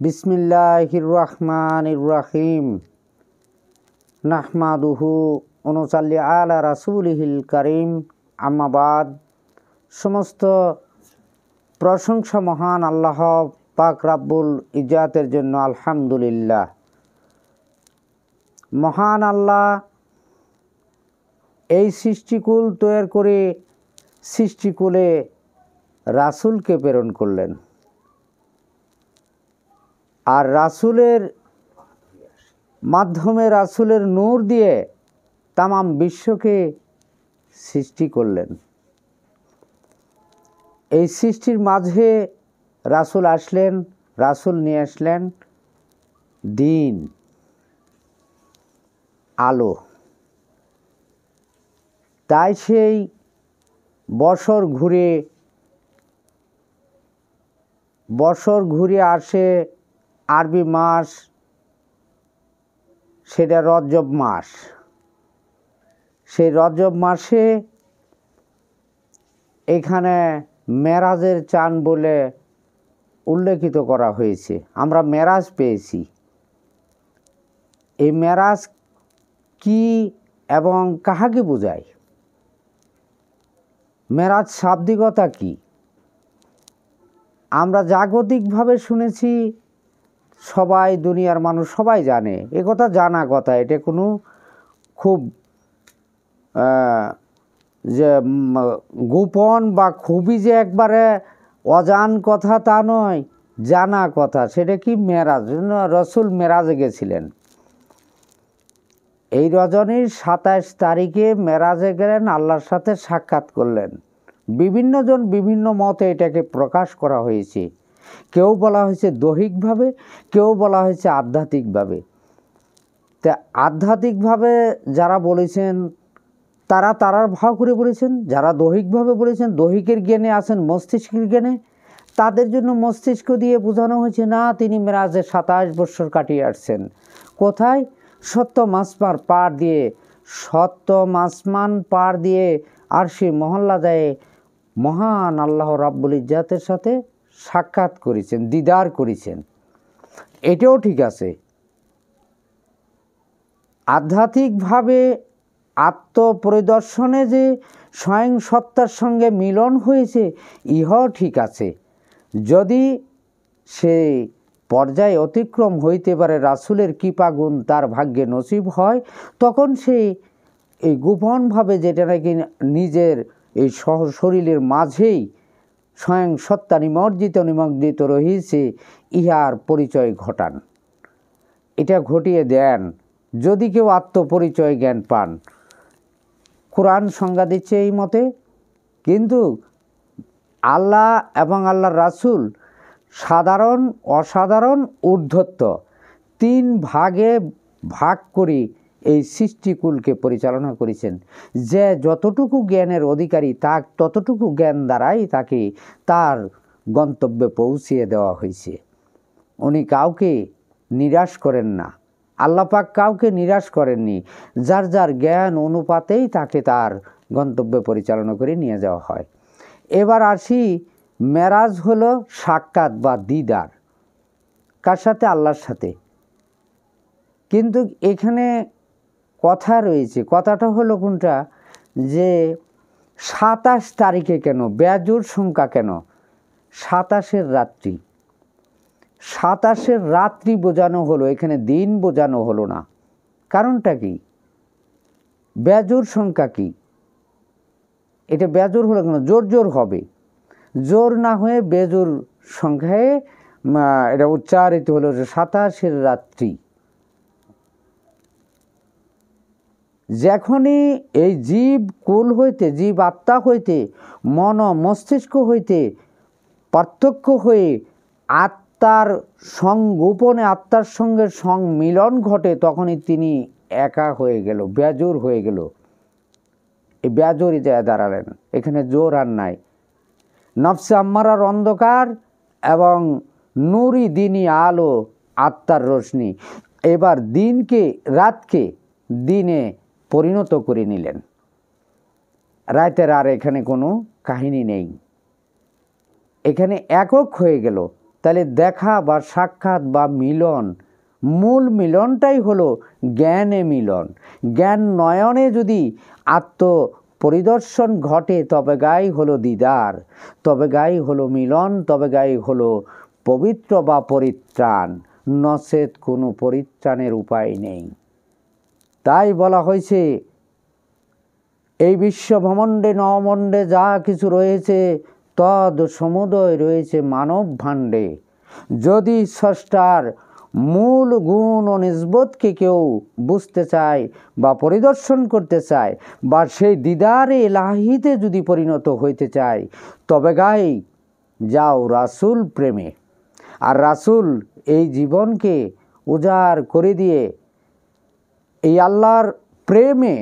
বিসমিল্লাহির রহমানির রহিম। নাহমাদুহু ওয়া নুসাল্লি আলা রাসূলিহিল কারীম। আম্মা বাদ। সমস্ত প্রশংসা মহান আল্লাহ পাক রাব্বুল ইজ্জাতের জন্য। আলহামদুলিল্লাহ। মহান আল্লাহ এই সৃষ্টিকুল তৈরি করে সৃষ্টিকুলে রাসূলকে প্রেরণ করলেন, আর রাসূলের মাধ্যমে রাসূলের নূর দিয়ে তামাম বিশ্বকে সৃষ্টি করলেন। এই সৃষ্টির মাঝে রাসূল আসলেন, রাসূল নিয়ে আসলেন দিন, আলো। তাই সেই বছর ঘুরে আসে আরবি মাস, সেটা রজব মাস। সেই রজব মাসে এখানে মেরাজের চাঁদ বলে উল্লেখিত করা হয়েছে। আমরা মেরাজ পেয়েছি। এই মেরাজ কি এবং কাহাকে বোঝায়? মেরাজ শাব্দিকতা কি? আমরা জাগতিকভাবে শুনেছি, সবাই, দুনিয়ার মানুষ সবাই জানে। এ কথা জানা কথা, এটা কোনো খুব যে গোপন বা খুবই যে একবারে অজান কথা তা নয়, জানা কথা। সেটা কি? মেরাজ। রাসূল মেরাজে গেছিলেন। এই রজনীর ২৭ তারিখে মেরাজে গেলেন, আল্লাহর সাথে সাক্ষাৎ করলেন। বিভিন্নজন বিভিন্ন মতে এটাকে প্রকাশ করা হয়েছে। কেউ বলা হয়েছে দৈহিকভাবে, কেউ বলা হয়েছে আধ্যাত্মিকভাবে। তা আধ্যাত্মিকভাবে যারা বলেছেন তারার ভাব করে বলেছেন, যারা দৈহিকভাবে বলেছেন, দৈহিকের জ্ঞানে আছেন, মস্তিষ্কের জ্ঞানে, তাদের জন্য মস্তিষ্ক দিয়ে বোঝানো হয়েছে না, তিনি মেরাজে ২৭ বৎসর কাটিয়ে আসছেন। কোথায়? সপ্তম আসমান পার দিয়ে আরশি মহল্লা যায় মহান আল্লাহ রাব্বুল ইজ্জাতের সাথে সাক্ষাৎ করেছেন, দিদার করেছেন। এটাও ঠিক আছে। আধ্যাত্মিকভাবে আত্মপরিদর্শনে যে স্বয়ং সত্তার সঙ্গে মিলন হয়েছে, ইহাও ঠিক আছে। যদি সে পর্যায়ে অতিক্রম হইতে পারে, রাসূলের কৃপাগুণ তার ভাগ্যে নসিব হয়, তখন সে এই গোপনভাবে যেটা নাকি নিজের এই শরীরের মাঝেই স্বয়ং সত্তা নিমজ্জিত রহিছে, ইহার পরিচয় ঘটান। এটা ঘটিয়ে দেন যদি কেউ আত্মপরিচয় জ্ঞান পান। কোরআন সংজ্ঞা দিচ্ছে এই মতে। কিন্তু আল্লাহ এবং আল্লাহর রাসূল সাধারণ, অসাধারণ, ঊর্ধ্বত্ব ৩ ভাগে ভাগ করে এই সৃষ্টিকুলকে পরিচালনা করেছেন। যে যতটুকু জ্ঞানের অধিকারী, ততটুকু জ্ঞান দ্বারাই তাকে তার গন্তব্যে পৌঁছিয়ে দেওয়া হয়েছে। উনি কাউকে নিরাশ করেন না। আল্লাহ পাক কাউকে নিরাশ করেননি। যার যার জ্ঞান অনুপাতেই তাকে তার গন্তব্যে পরিচালনা করে নিয়ে যাওয়া হয়। এবার আসি, মেরাজ হলো সাক্ষাৎ বা দিদার। কার সাথে? আল্লাহর সাথে। কিন্তু এখানে কথা রয়েছে। কথাটা হলো কোনটা? যে ২৭ তারিখে কেন? বেজোড় সংখ্যা কেন? ২৭-এর রাত্রি। ২৭-এর রাত্রি বোঝানো হলো, এখানে দিন বোঝানো হলো না। কারণটা কি? বেজোড় সংখ্যা কি? এটা বেজোড় হলো কেন? জোর হবে। জোর না হয়ে বেজোড় সংখ্যায় এটা উচ্চারিত হলো যে ২৭-এর রাত্রি। যখনই এই জীব কুল হইতে, জীব আত্মা হইতে, মন মস্তিষ্ক হইতে পার্থক্য হয়ে আত্মার সংগোপনে আত্মার সঙ্গে সংমিলন ঘটে, তখনই তিনি একা হয়ে গেল, বেজোড় হয়ে গেল। এই বেজোড়ই যায় দাঁড়ালেন। এখানে জোর আর নাই। নফসে আম্মারার অন্ধকার এবং নূরি দিনী আলো, আত্মার রোশনি। এবার রাতকে দিনে পরিণত করে নিলেন। রাতের আর এখানে কোনো কাহিনী নেই, এখানে একক হয়ে গেল। তাহলে দেখা বা সাক্ষাৎ বা মিলন, মূল মিলনটাই হলো জ্ঞানে মিলন। জ্ঞান নয়নে যদি আত্মপরিদর্শন ঘটে তবে গাই হলো দিদার, তবে গাই হলো মিলন, তবে গাই হলো পবিত্র বা পরিত্রাণ, নচেত কোনো পরিত্রাণের উপায় নেই। তাই বলা হয়েছে এই বিশ্বব্রহ্মাণ্ডে নবমণ্ডে যা কিছু রয়েছে তদ সমুদয় রয়েছে মানব ভাণ্ডে। যদি স্রষ্টার মূল গুণ ও নিসবতকে কেউ বুঝতে চায় বা পরিদর্শন করতে চায় বা সেই দিদারে এলাহিতে যদি পরিণত হইতে চায় তবে গাই যাও রাসূল প্রেমে। আর রাসূল এই জীবনকে উজাড় করে দিয়ে এই আল্লাহর প্রেমে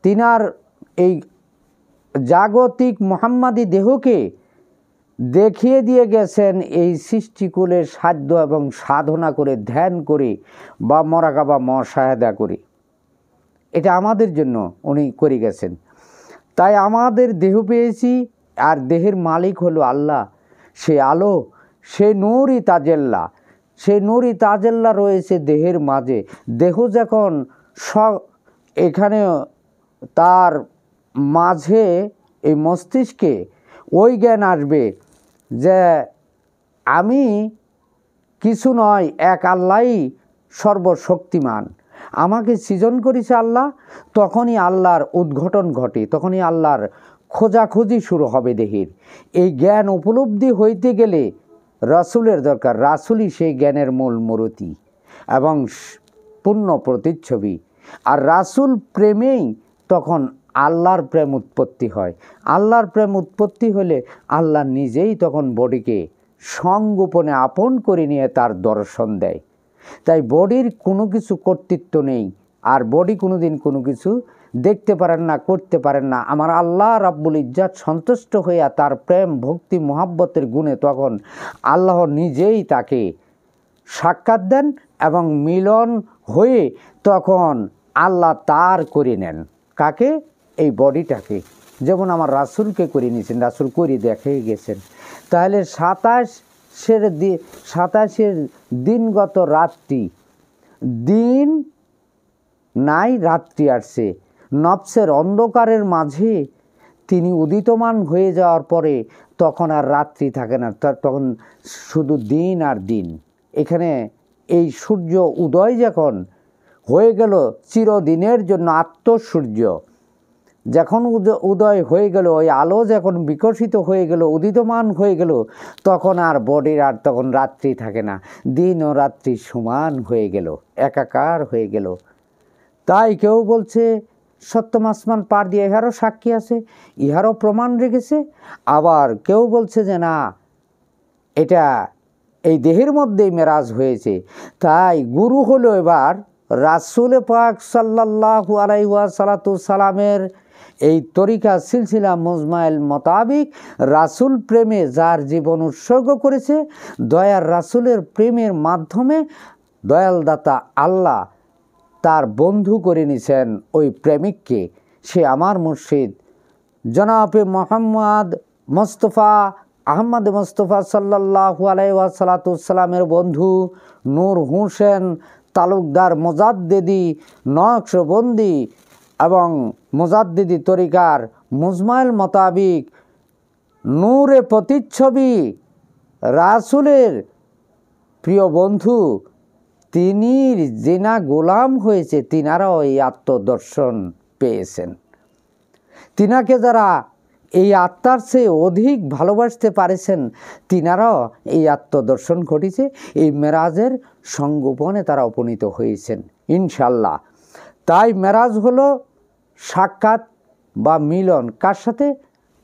তিনার এই জাগতিক মুহাম্মাদি দেহকে দেখিয়ে দিয়ে গেছেন এই সৃষ্টিকুলের সাধ্য এবং সাধনা করে, ধ্যান করে বা মরাকাবা মুশাহাদা করে। এটা আমাদের জন্য উনি করে গেছেন। তাই আমাদের দেহ পেয়েছি, আর দেহের মালিক হলো আল্লাহ। সে আলো, সে নূরই তাজেল্লা, সে নূরই তাজেল্লা রয়েছে দেহের মাঝে। দেহ যখন এখানে তার মাঝে এই মস্তিষ্কে ওই জ্ঞান আসবে যে আমি কিছু নয়, এক আল্লাহই সর্বশক্তিমান, আমাকে সৃজন করেছে আল্লাহ। তখনই আল্লাহর উদ্ঘটন ঘটে, তখনই আল্লাহর খোঁজাখুঁজি শুরু হবে দেহের। এই জ্ঞান উপলব্ধি হইতে গেলে রাসূলের দরকার। রাসূলই সেই জ্ঞানের মূল মূর্তি এবং পূর্ণ প্রতিচ্ছবি। আর রাসূল প্রেমেই তখন আল্লাহর প্রেম উৎপত্তি হয়। আল্লাহর প্রেম উৎপত্তি হলে আল্লাহ নিজেই তখন বডিকে সংগোপনে আপন করে নিয়ে তার দর্শন দেয়। তাই বডির কোনো কিছু কর্তৃত্ব নেই, আর বডি কোনো দিন কোনো কিছু দেখতে পারেন না, করতে পারেন না। আমার আল্লাহ রাব্বুল ইজ্জাত সন্তুষ্ট হইয়া তার প্রেম ভক্তি মহাব্বতের গুণে তখন আল্লাহ নিজেই তাকে সাক্ষাৎ দেন এবং মিলন হয়ে তখন আল্লাহ তার করে নেন। কাকে? এই বডিটাকে। যেমন আমার রাসূলকে করে নিয়েছেন, রাসূল করে দেখে গেছেন। তাহলে 27 দিনগত রাত্রি, দিন নাই রাত্রি আসছে, নফসের অন্ধকারের মাঝে তিনি উদিতমান হয়ে যাওয়ার পরে তখন আর রাত্রি থাকে না, তখন শুধু দিন আর দিন। এখানে এই সূর্য উদয় যখন হয়ে গেল চিরদিনের জন্য, আত্মসূর্য যখন উদয় হয়ে গেল, ওই আলো যখন বিকশিত হয়ে গেল, উদিতমান হয়ে গেল, তখন আর বডির আর তখন রাত্রি থাকে না, দিন ও রাত্রি সমান হয়ে গেল, একাকার হয়ে গেল। তাই কেউ বলছে সপ্তম আসমান পার দিয়ে, ইহারও সাক্ষী আছে, ইহারও প্রমাণ রেখেছে। আবার কেউ বলছে যে না, এটা এই দেহের মধ্যেই মেরাজ হয়েছে। তাই গুরু হলো এবার রাসূল পাক সাল্লাল্লাহু আলাইহি ওয়াসাল্লামের এই তরিকা সিলসিলা মুজমাইল মোতাবিক রাসূল প্রেমে যার জীবন উৎসর্গ করেছে, দয়ার রাসূলের প্রেমের মাধ্যমে দয়াল দাতা আল্লাহ তার বন্ধু করে নিছেন ওই প্রেমিককে। সে আমার মুর্শিদ জনাবে মোহাম্মদ মোস্তফা আহমদ মোস্তফা সাল্লাল্লাহু আলাইহি ওয়াসাল্লামের বন্ধু নূর হোসেন তালুকদার মুজাদ্দিদি নকশবন্দি এবং মুজাদ্দিদি তরিকার মুজমাইল মোতাবিক নূরে প্রতিচ্ছবি রাসূলের প্রিয় বন্ধু, তিনি যিনা গোলাম হয়েছে তিনারাও এই আত্মদর্শন পেয়েছেন। তিনাকে যারা এই আত্মার চেয়ে অধিক ভালোবাসতে পারেছেন তিনারাও এই আত্মদর্শন ঘটিছে, এই মেরাজের সংগোপনে তারা উপনীত হয়েছেন ইনশাল্লাহ। তাই মেরাজ হলো সাক্ষাৎ বা মিলন কার সাথে?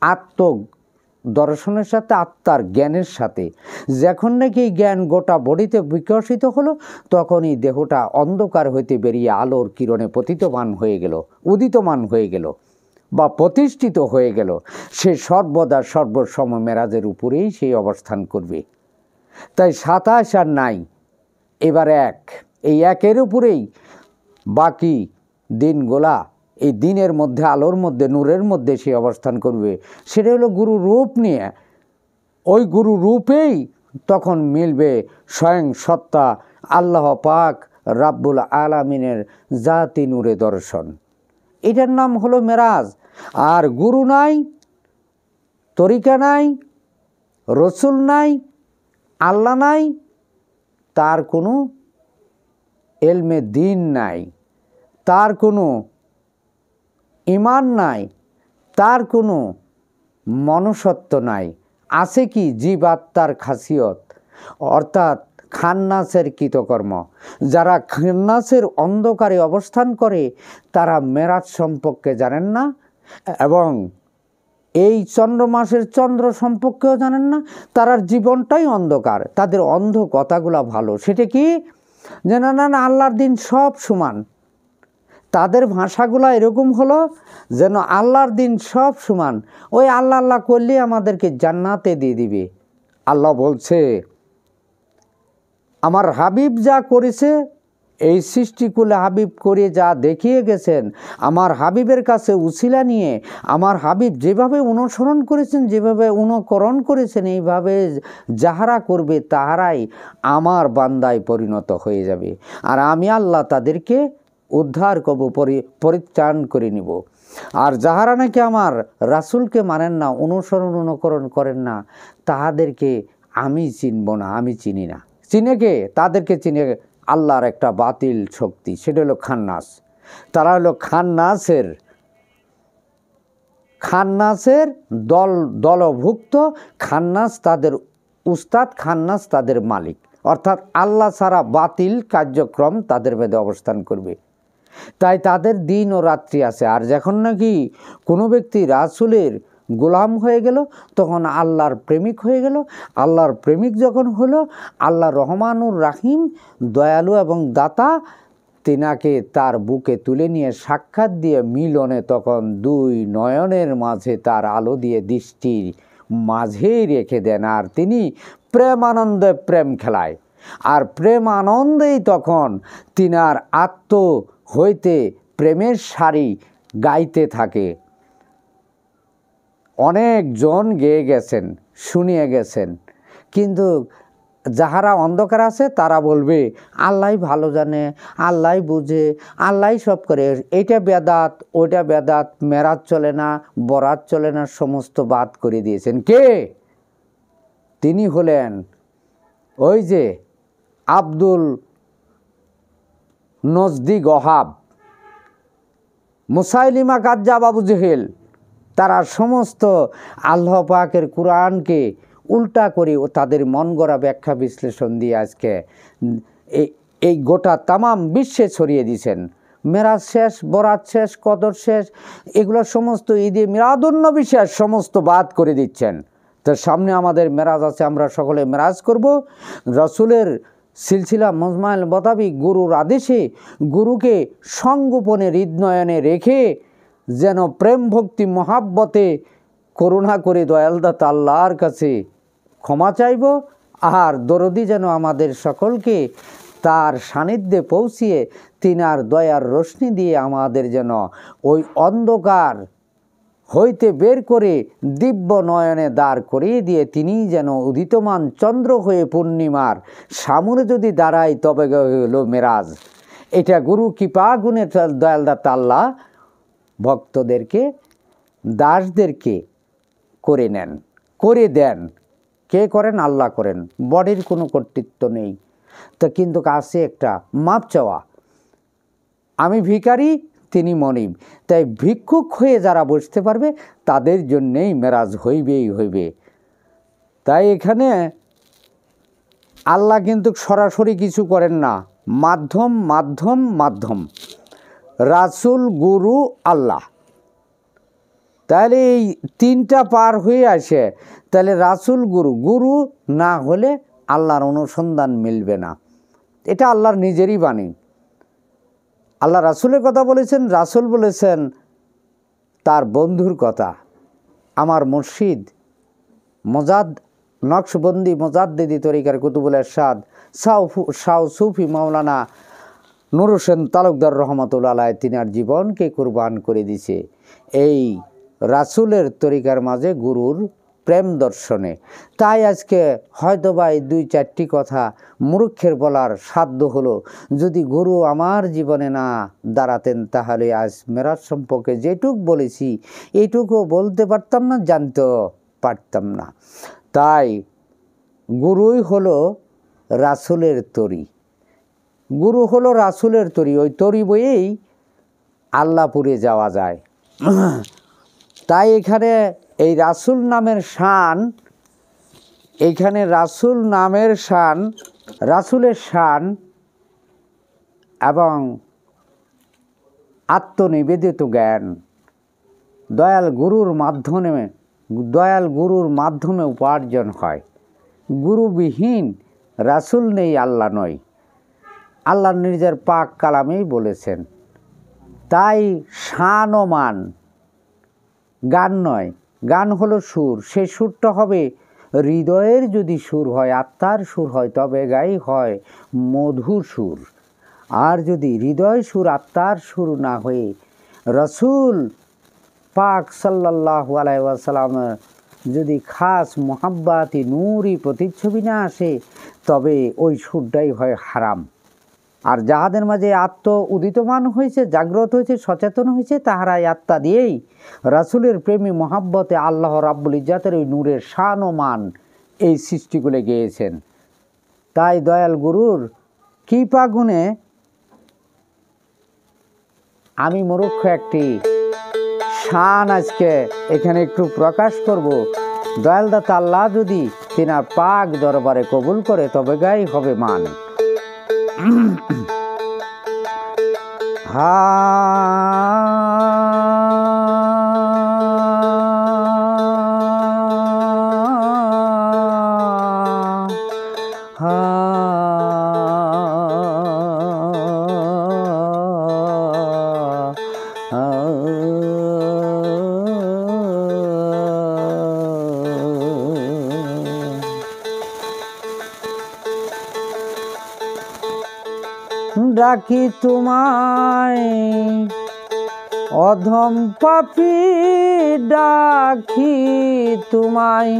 আত্মদর্শনের সাথে, আত্মার জ্ঞানের সাথে। যখন নাকি এই জ্ঞান গোটা বডিতে বিকশিত হলো তখনই দেহটা অন্ধকার হইতে বেরিয়ে আলোর কিরণে পতিতমান হয়ে গেল, উদিতমান হয়ে গেল বা প্রতিষ্ঠিত হয়ে গেল। সে সর্বদা সর্বসময় মেরাজের উপরেই সেই অবস্থান করবে। তাই 27 আর নাই, এবার এক। এই একের উপরেই বাকি দিনগুলা, এই দিনের মধ্যে, আলোর মধ্যে, নূরের মধ্যে সে অবস্থান করবে। সেটা হলো গুরু রূপ নিয়ে। ওই গুরু রূপেই তখন মিলবে স্বয়ং সত্তা আল্লাহ পাক রাব্বুল আলামিনের জাতি নূরে দর্শন। এটার নাম হলো মেরাজ। আর গুরু নাই, তরিকা নাই, রসুল নাই, আল্লাহ নাই, তার কোনো এলমে দিন নাই, তার কোনো ঈমান নাই, তার কোনো মনুষ্যত্ব নাই। আছে কি জীবাত্মার খাসিয়ত, অর্থাৎ খান্নাসের কৃতকর্ম। যারা খান্নাসের অন্ধকারে অবস্থান করে তারা মেরাজ সম্পর্কে জানেন না, এবং এই চন্দ্রমাসের চন্দ্র সম্পর্কেও জানেন না। তার জীবনটাই অন্ধকার। তাদের অন্ধ কথাগুলো ভালো। সেটা কি, যে না না আল্লাহর দিন সব সমান। তাদের ভাষাগুলো এরকম হলো যেন আল্লাহর দিন সব সমান। ওই আল্লাহ আল্লাহ করলে আমাদেরকে জান্নাতে দিয়ে দিবে। আল্লাহ বলছে, আমার হাবিব যা করেছে, এই সৃষ্টিকুলে হাবিব করে যা দেখিয়ে গেছেন, আমার হাবিবের কাছে উছিলা নিয়ে আমার হাবিব যেভাবে অনুসরণ করেছেন, যেভাবে অনুকরণ করেছেন, এইভাবে যাহারা করবে তাহারাই আমার বান্দায় পরিণত হয়ে যাবে। আর আমি আল্লাহ তাদেরকে উদ্ধার করব, পরিত্রাণ করে নিব। আর যাহারা নাকি আমার রাসূলকে মানেন না, অনুকরণ করেন না, তাহাদেরকে আমি চিনব না, আমি চিনি না। চিনে কে? তাদেরকে চিনে আল্লাহর একটা বাতিল শক্তি, সেটা হলো খান্নাস। তারা হলো খান্নাসের দলভুক্ত। খান্নাস তাদের উস্তাদ, খান্নাস তাদের মালিক। অর্থাৎ আল্লাহ ছাড়া বাতিল কার্যক্রম তাদের মধ্যে অবস্থান করবে। তাই তাদের দিন ও রাত্রি আছে। আর যখন নাকি কোনো ব্যক্তি রাসূলের গোলাম হয়ে গেল, তখন আল্লাহর প্রেমিক হয়ে গেল। আল্লাহর প্রেমিক যখন হলো, আল্লাহ রহমানুর রাহিম, দয়ালু এবং দাতা, তিনাকে তার বুকে তুলে নিয়ে সাক্ষাৎ দিয়ে মিলনে তখন দুই নয়নের মাঝে তার আলো দিয়ে দৃষ্টির মাঝেই রেখে দেন। আর তিনি প্রেমানন্দে প্রেম খেলায়। আর প্রেম আনন্দেই তখন তিনার আত্ম হইতে প্রেমের সারি গাইতে থাকে। অনেকজন গেয়ে গেছেন, শুনিয়ে গেছেন, কিন্তু যাহারা অন্ধকার আছে তারা বলবে আল্লাহ ভালো জানে, আল্লাহ বুঝে, আল্লাহ সব করে। এইটা বেদাত, ওইটা বেদাত, মেরাজ চলে না, বরাত চলে না, সমস্ত বাদ করে দিয়েছেন। কে? তিনি হলেন ওই যে আব্দুল নজদি গহাব, মুসাইলিমা কাজ্জাব, আবু জেহেল। তারা সমস্ত আল্লাহ পাকের কোরআনকে উল্টা করে ও তাদের মন গড়া ব্যাখ্যা বিশ্লেষণ দিয়ে আজকে এই গোটা তামাম বিশ্বে ছড়িয়ে দিয়েছেন। মেরাজ শেষ, বরাত শেষ, কদর শেষ, এগুলো সমস্ত ঈদে মিলাদুন্নবী শেষ, সমস্ত বাদ করে দিচ্ছেন। তো সামনে আমাদের মেরাজ আছে, আমরা সকলে মেরাজ করব। রাসূলের সিলসিলা মজমাইল মোতাবিক গুরুর আদেশে গুরুকে সংগোপনে হৃদনয়নে রেখে যেন প্রেম ভক্তি মহাব্বতে করুণা করে দয়ালদাতা আল্লাহর কাছে ক্ষমা চাইব। আর দরদি যেন আমাদের সকলকে তার সান্নিধ্যে পৌঁছিয়ে তিনার দয়ার রশ্মি দিয়ে আমাদের যেন ওই অন্ধকার হইতে বের করে দিব্য নয়নে দাঁড় করিয়ে দিয়ে তিনি যেন উদিতমান চন্দ্র হয়ে পূর্ণিমার সামনে যদি দাঁড়ায়, তবে হলো মেরাজ। এটা গুরু কৃপা গুণে দয়ালদাতা আল্লাহ ভক্তদেরকে, দাসদেরকে করে নেন, করে দেন। কে করেন? আল্লাহ করেন। বডির কোনো কর্তৃত্ব নেই। তো কিন্তু আছে একটা মাপ চাওয়া, আমি ভিখারি, তিনি মনিব। তাই ভিক্ষুক হয়ে যারা বসতে পারবে তাদের জন্যেই মেরাজ হইবেই হইবে। তাই এখানে আল্লাহ কিন্তু সরাসরি কিছু করেন না, মাধ্যম মাধ্যম মাধ্যম, রাসূল, গুরু, আল্লাহ। তাহলে এই তিনটা পার হয়ে আসে, তাহলে রাসূল, গুরু না হলে আল্লাহর অনুসন্ধান মিলবে না। এটা আল্লাহর নিজেরই বাণী। আল্লাহ রাসূলের কথা বলেছেন, রাসূল বলেছেন তার বন্ধুর কথা। আমার মুর্শিদ নকশবন্দি মোজাদ্দেদি তরিকার কুতুবুল ইরশাদ শাহ সুফি মাওলানা নূর হোসেন তালুকদার রহমতুল্লাহ আলাইহ তিনার জীবনকে কুরবান করে দিছে এই রাসূলের তরিকার মাঝে গুরুর প্রেম দর্শনে। তাই আজকে হয়তো বা এই 2-4টি কথা মূর্খের বলার সাধ্য হলো। যদি গুরু আমার জীবনে না দাঁড়াতেন তাহলে আজ মেরাজ সম্পর্কে যেটুক বলেছি এইটুকু বলতে পারতাম না, জানতেও পারতাম না। তাই গুরুই হলো রাসূলের তরি, গুরু হলো রাসূলের তরি। ওই তরি বয়েই আল্লাহপুরে যাওয়া যায়। তাই এখানে এই রাসূল নামের শান, এইখানে রাসূল নামের শান, রাসূলের শান এবং আত্মনিবেদিত জ্ঞান দয়াল গুরুর মাধ্যমে উপার্জন হয়। গুরুবিহীন রাসূল নেই, আল্লাহ নয়। আল্লাহ নিজের পাক কালামেই বলেছেন। তাই শান ও মান গান নয়, গান হলো সুর। সেই সুরটা হবে হৃদয়ের, যদি সুর হয়, আত্মার সুর হয়, তবে গাই হয় মধুর সুর। আর যদি হৃদয় সুর, আত্মার সুর না হয়ে রাসূল পাক সাল্লাল্লাহু আলাইহি ওয়াসাল্লামের যদি খাস মোহাব্বতি নূরি প্রতিচ্ছবি না আসে, তবে ওই সুরটাই হয় হারাম। আর যাহাদের মাঝে আত্ম উদিতমান হয়েছে, জাগ্রত হয়েছে, সচেতন হয়েছে, তাহারাই আত্মা দিয়েই রাসূলের প্রেমী মোহাব্বতে আল্লাহ রাব্বুল ইজ্জাতের ওই নূরের শান ও মান এই সৃষ্টিগুলো গেয়েছেন। তাই দয়াল গুরুর কৃপা গুণে আমি মূর্খ একটি শান আজকে এখানে একটু প্রকাশ করব। দয়াল দাতা আল্লাহ যদি তিনার পাক দরবারে কবুল করে, তবে গাই হবে মান। হা ডাকি তোমায় অধম পাপী, ডাকি তোমায়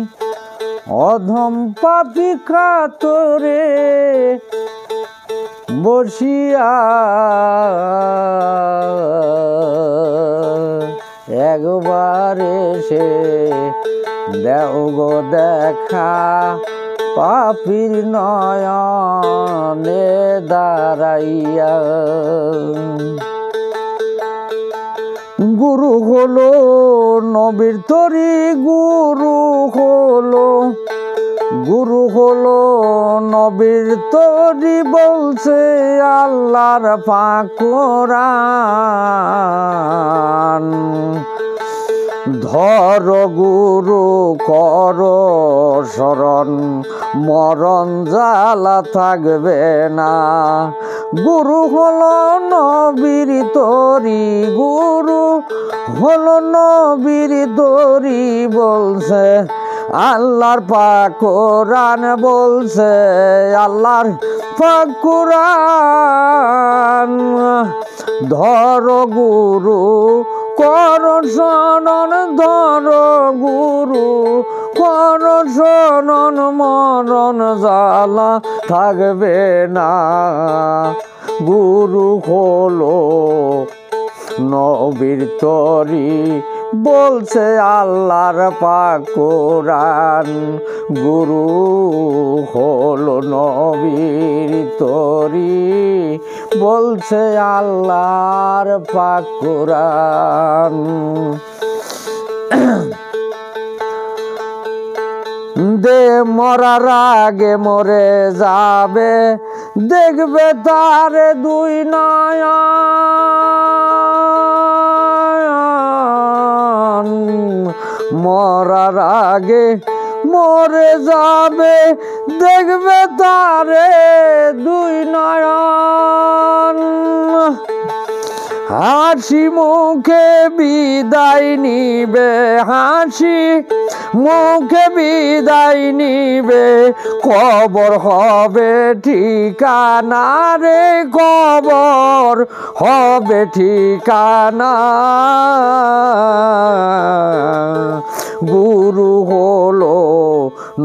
অধম পাপী কাতরে বসিয়া, একবার এসে দেও গো দেখা, পাপীর নয়নে দাঁড়াইয়া। গুরু হলো নবীর তরি, গুরু হলো নবীর তরি, বলছে আল্লাহর পাক কোরআন। ধর গুরু কর শরণ, মরণ জ্বালা থাকবে না। গুরু হলো নবীর তরি, গুরু হলো নবীর তরি, বলছে আল্লাহর পাক কোরআন, বলছে আল্লাহর পাক কোরআন। ধর গুরু কর শরণ, ধর গুরু কর শরণ, মরণ জ্বালা থাকবে না। গুরু হলো নবীর তরি, বলছে আল্লাহর পাক কোরআন। গুরু হলো নবীর তরি, বলছে আল্লাহর পাক কোরআন। দে মরার আগে মরে যাবে, দেখবে তারে দুই নয়ন। মরার আগে মরে যাবে, দেখবে তারে দুই নয়ন। হাসি মুখে বিদায় নিবে, হাসি মুখে বিদায় নিবে, কবর হবে ঠিকানা রে, কবর হবে ঠিকানা। গুরু হলো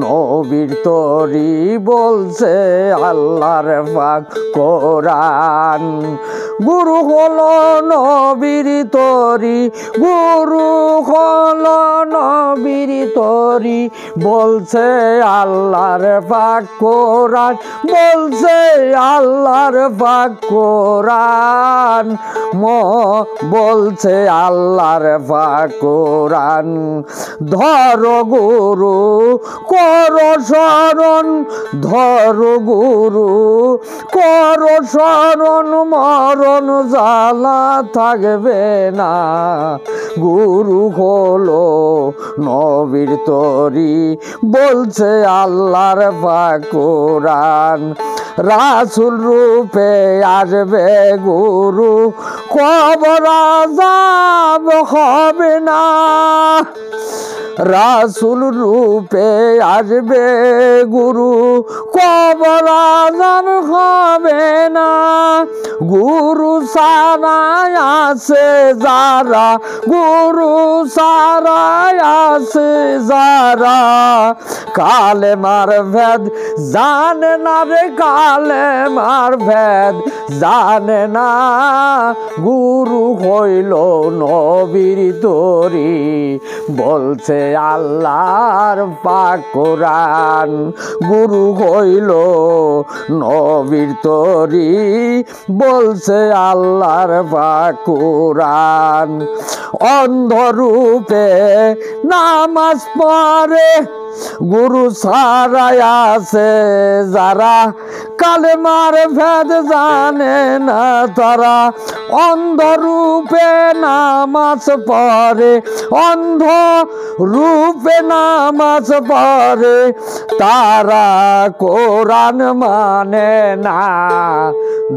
নবীর তরি, বলছে আল্লাহর পাক কোরআন। গুরু হলো নবীর তরি, গুরু হলো নবীর তরি, বলছে আল্লাহর পাক কোরআন, বলছে আল্লাহর পাক কোরআন, বলছে আল্লাহর পাক কোরআন। ধর গুরু কর শরণ, ধর গুরু কর শরণ, মরণ জ্বালা থাকবে না। গুরু হলো নবীর তরি, বলছে আল্লাহর পাক কোরআন। রাসূল রূপে আসবে গুরু, কবর আযাব হবে না। রাসূল রূপে আসবে গুরু, কবর আযাব হবে না। গুরু সারায় আছে যারা, গুরু সারায় আছে যারা, কালেমার ভেদ জানে না রে, কালেমার ভেদ জানে না। গুরু হইল নবীর তরি, বলছে আল্লাহর পাক কোরআন। গুরু হইল নবীর তরি, বলছে আল্লাহর পাক কোরআন। অন্ধরূপে নামাজ পড়ে গুরু ছাড়াই আছে যারা, কালেমার ভেদ জানে না তারা। অন্ধরূপে নামাজ পড়ে, অন্ধ রূপে নামাজ পড়ে, তারা কোরআন মানে না।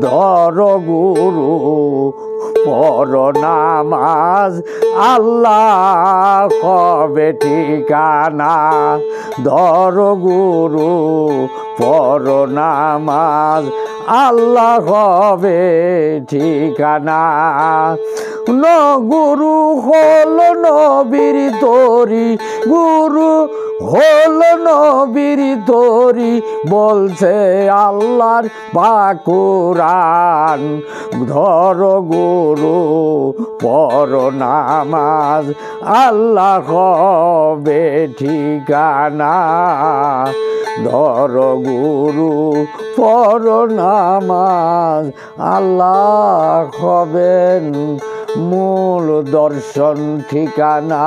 ধর গুরু পর নামাজ, আল্লাহ হবে ঠিকানা। ধর গুরু পর নামাজ, আল্লাহ হবে ঠিকানা। গুরু হলো নবীর তরি, গুরু হলো নবীর তরি, বলছে আল্লাহর পাক কোরআন। ধর গুরু পর নামাজ, আল্লাহ হবে ঠিকানা। ধর গুরু পর নামাজ, আল্লাহ হবেন মূল দর্শন ঠিকানা।